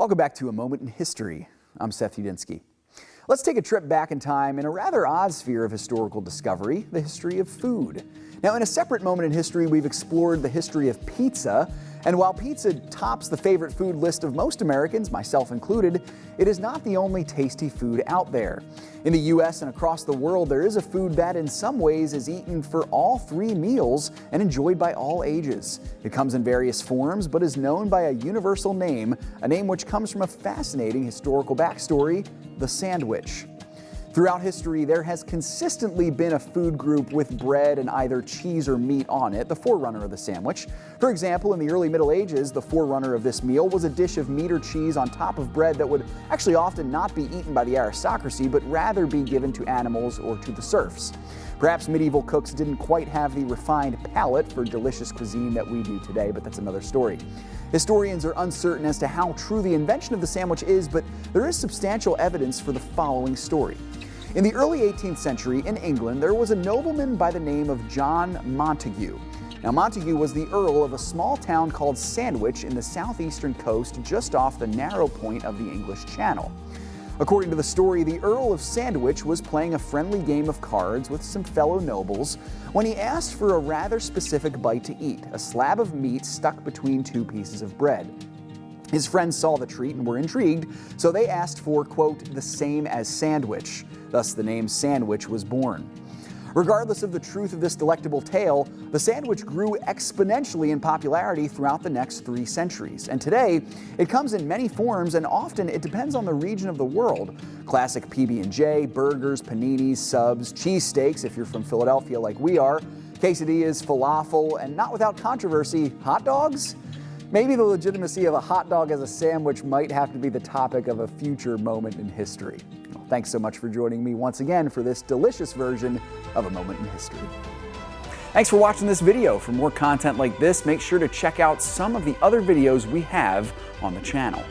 Welcome back to A Moment in History. I'm Seth Udinsky. Let's take a trip back in time in a rather odd sphere of historical discovery, the history of food. Now, in a separate moment in history, we've explored the history of pizza. And while pizza tops the favorite food list of most Americans, myself included, it is not the only tasty food out there. In the U.S. and across the world, there is a food that in some ways is eaten for all three meals and enjoyed by all ages. It comes in various forms, but is known by a universal name, a name which comes from a fascinating historical backstory, the sandwich. Throughout history, there has consistently been a food group with bread and either cheese or meat on it, the forerunner of the sandwich. For example, in the early Middle Ages, the forerunner of this meal was a dish of meat or cheese on top of bread that would actually often not be eaten by the aristocracy, but rather be given to animals or to the serfs. Perhaps medieval cooks didn't quite have the refined palate for delicious cuisine that we do today, but that's another story. Historians are uncertain as to how true the invention of the sandwich is, but there is substantial evidence for the following story. In the early 18th century in England, there was a nobleman by the name of John Montagu. Now, Montagu was the earl of a small town called Sandwich in the southeastern coast, just off the narrow point of the English Channel. According to the story, the Earl of Sandwich was playing a friendly game of cards with some fellow nobles when he asked for a rather specific bite to eat, a slab of meat stuck between two pieces of bread. His friends saw the treat and were intrigued, so they asked for, quote, the same as sandwich. Thus, the name sandwich was born. Regardless of the truth of this delectable tale, the sandwich grew exponentially in popularity throughout the next 3 centuries. And today, it comes in many forms, and often it depends on the region of the world. Classic PB&J, burgers, paninis, subs, cheesesteaks if you're from Philadelphia like we are, quesadillas, falafel, and not without controversy, hot dogs? Maybe the legitimacy of a hot dog as a sandwich might have to be the topic of a future moment in history. Well, thanks so much for joining me once again for this delicious version of A Moment in History. Thanks for watching this video. For more content like this, make sure to check out some of the other videos we have on the channel.